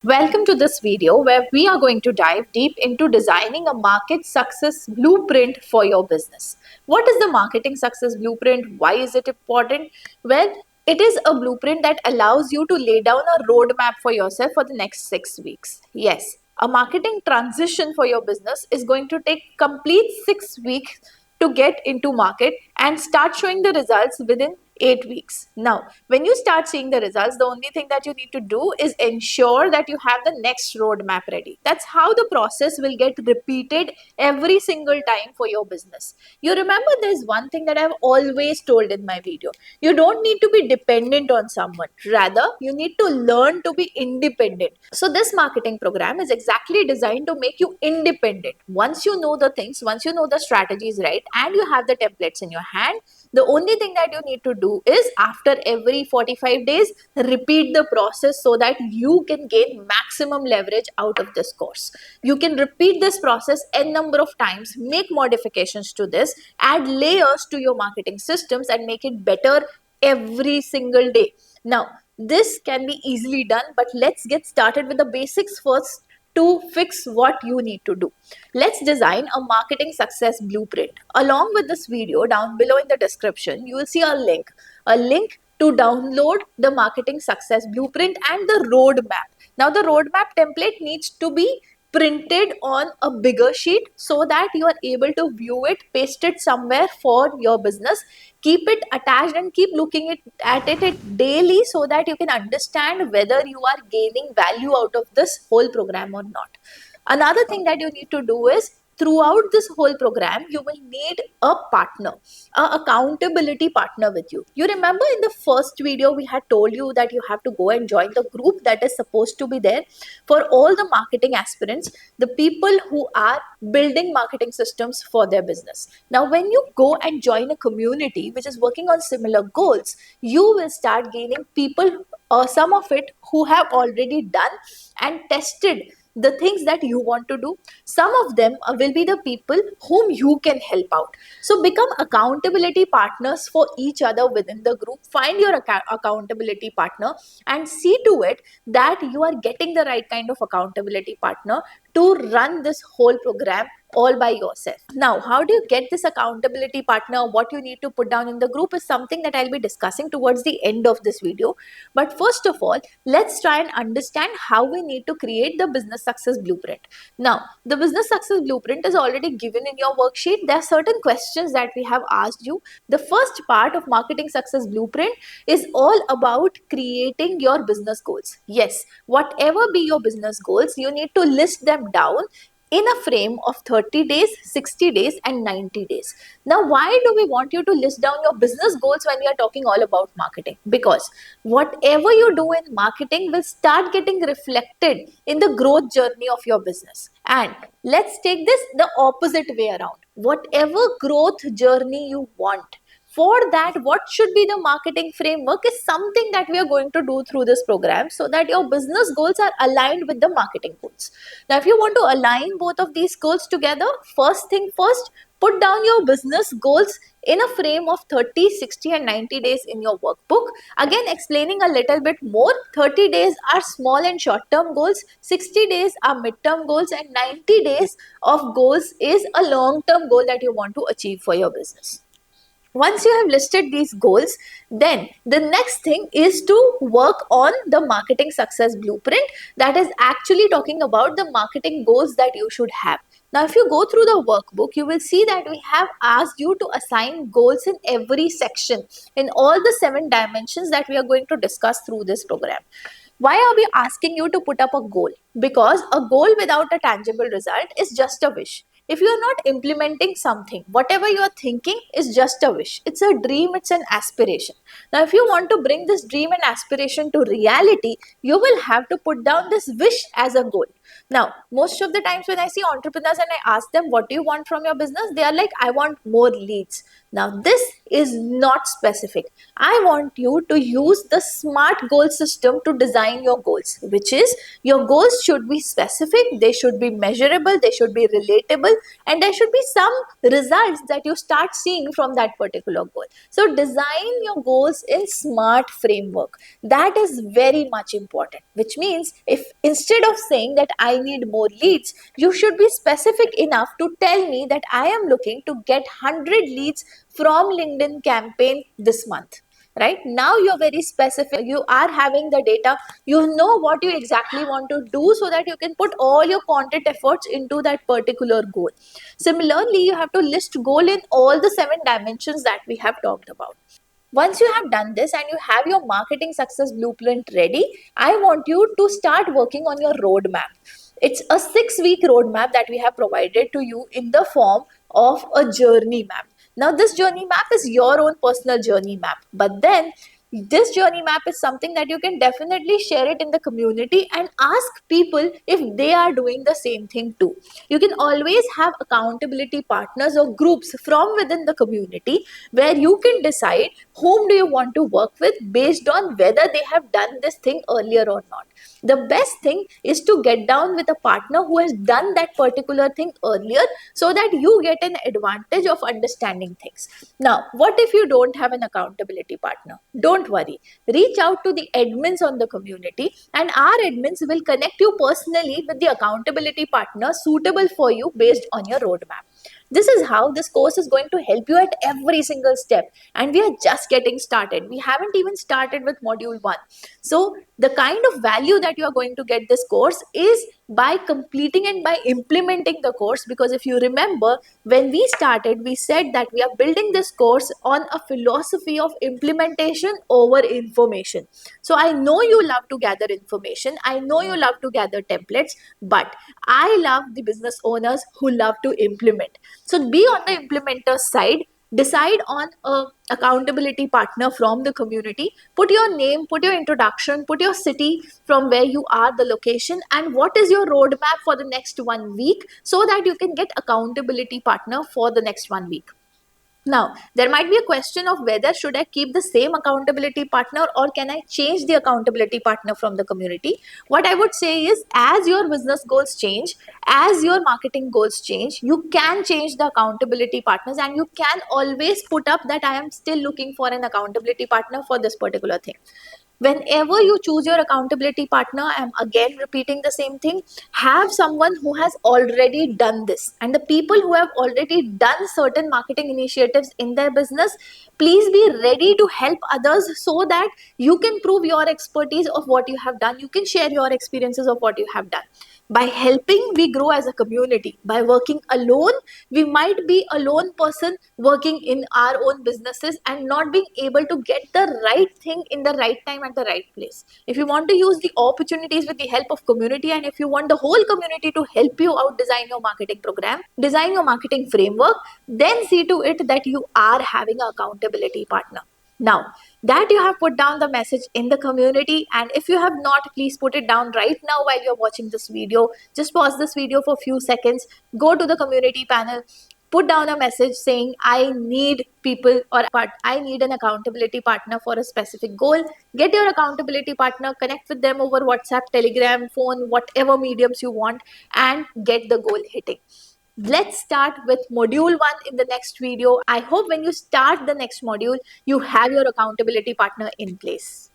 Welcome to this video where we are going to dive deep into designing a market success blueprint for your business. What is the marketing success blueprint? Why is it important? Well, it is a blueprint that allows you to lay down a roadmap for yourself for the next 6 weeks. Yes, a marketing transition for your business is going to take complete 6 weeks to get into market and start showing the results within 8 weeks. Now, when you start seeing the results, the only thing that you need to do is ensure that you have the next roadmap ready. That's how the process will get repeated every single time for your business. You remember, there's one thing that I've always told in my video. You don't need to be dependent on someone. Rather, you need to learn to be independent. So this marketing program is exactly designed to make you independent. Once you know the things, once you know the strategies right, and you have the templates in your hand, the only thing that you need to do is after every 45 days, repeat the process so that you can gain maximum leverage out of this course. You can repeat this process n number of times, make modifications to this, add layers to your marketing systems and make it better every single day. Now, this can be easily done, but let's get started with the basics first to fix what you need to do. Let's design a marketing success blueprint. Along with this video, down below in the description, you will see a link to download the marketing success blueprint and the roadmap. Now, the roadmap template needs to be printed on a bigger sheet so that you are able to view it, paste it somewhere for your business, keep it attached and keep looking at it daily so that you can understand whether you are gaining value out of this whole program or not. Another thing that you need to do is throughout this whole program, you will need a partner, a accountability partner with you. You remember in the first video, we had told you that you have to go and join the group that is supposed to be there for all the marketing aspirants, the people who are building marketing systems for their business. Now, when you go and join a community which is working on similar goals, you will start gaining people, some of it who have already done and tested the things that you want to do. Some of them will be the people whom you can help out. So become accountability partners for each other within the group. Find your accountability partner and see to it that you are getting the right kind of accountability partner to run this whole program all by yourself. Now, how do you get this accountability partner? What you need to put down in the group is something that I'll be discussing towards the end of this video. But first of all, let's try and understand how we need to create the business success blueprint. Now, the business success blueprint is already given in your worksheet. There are certain questions that we have asked you. The first part of marketing success blueprint is all about creating your business goals. Yes, whatever be your business goals, you need to list them down in a frame of 30 days, 60 days and 90 days. Now, why do we want you to list down your business goals when we are talking all about marketing? Because whatever you do in marketing will start getting reflected in the growth journey of your business. And let's take this the opposite way around. Whatever growth journey you want, for that, what should be the marketing framework is something that we are going to do through this program so that your business goals are aligned with the marketing goals. Now, if you want to align both of these goals together, first thing first, put down your business goals in a frame of 30, 60 and 90 days in your workbook. Again, explaining a little bit more, 30 days are small and short term goals, 60 days are mid-term goals and 90 days of goals is a long-term goal that you want to achieve for your business. Once you have listed these goals, then the next thing is to work on the marketing success blueprint that is actually talking about the marketing goals that you should have. Now, if you go through the workbook, you will see that we have asked you to assign goals in every section in all the 7 dimensions that we are going to discuss through this program. Why are we asking you to put up a goal? Because a goal without a tangible result is just a wish. If you are not implementing something, whatever you are thinking is just a wish. It's a dream, it's an aspiration. Now, if you want to bring this dream and aspiration to reality, you will have to put down this wish as a goal. Now, most of the times when I see entrepreneurs and I ask them, what do you want from your business? They are like, I want more leads. Now, this is not specific. I want you to use the SMART goal system to design your goals, which is your goals should be specific, they should be measurable, they should be relatable, and there should be some results that you start seeing from that particular goal. So, design your goals in SMART framework. That is very much important, which means if instead of saying that I need more leads, you should be specific enough to tell me that I am looking to get 100 leads from LinkedIn campaign this month. Right now, you're very specific, you are having the data, you know what you exactly want to do so that you can put all your content efforts into that particular goal. Similarly, you have to list goal in all the 7 dimensions that we have talked about. Once you have done this and you have your marketing success blueprint ready, I want you to start working on your roadmap. It's a 6-week roadmap that we have provided to you in the form of a journey map. Now, this journey map is your own personal journey map, but then this journey map is something that you can definitely share it in the community and ask people if they are doing the same thing too. You can always have accountability partners or groups from within the community where you can decide whom do you want to work with based on whether they have done this thing earlier or not. The best thing is to get down with a partner who has done that particular thing earlier so that you get an advantage of understanding things. Now, what if you don't have an accountability partner? Don't worry. Reach out to the admins on the community, and our admins will connect you personally with the accountability partner suitable for you based on your roadmap. This is how this course is going to help you at every single step. And we are just getting started. We haven't even started with module 1. So, the kind of value that you are going to get this course is by completing and by implementing the course. Because if you remember, when we started, we said that we are building this course on a philosophy of implementation over information. So, I know you love to gather information, I know you love to gather templates, but I love the business owners who love to implement. So be on the implementer side. Decide on a accountability partner from the community. Put your name, put your introduction, put your city from where you are, the location, and what is your roadmap for the next 1 week so that you can get accountability partner for the next 1 week. Now, there might be a question of whether should I keep the same accountability partner or can I change the accountability partner from the community? What I would say is as your business goals change, as your marketing goals change, you can change the accountability partners and you can always put up that I am still looking for an accountability partner for this particular thing. Whenever you choose your accountability partner, I'm again repeating the same thing, have someone who has already done this. And the people who have already done certain marketing initiatives in their business, please be ready to help others so that you can prove your expertise of what you have done. You can share your experiences of what you have done. By helping, we grow as a community. By working alone, we might be a lone person working in our own businesses and not being able to get the right thing in the right time at the right place. If you want to use the opportunities with the help of community, and if you want the whole community to help you out design your marketing program, design your marketing framework, then see to it that you are having an accountability partner. Now, that you have put down the message in the community, and if you have not, please put it down right now while you're watching this video. Just pause this video for a few seconds, go to the community panel, put down a message saying I need people or I need an accountability partner for a specific goal. Get your accountability partner, connect with them over WhatsApp, Telegram, phone, whatever mediums you want, and get the goal hitting. Let's start with module 1 in the next video. I hope when you start the next module, you have your accountability partner in place.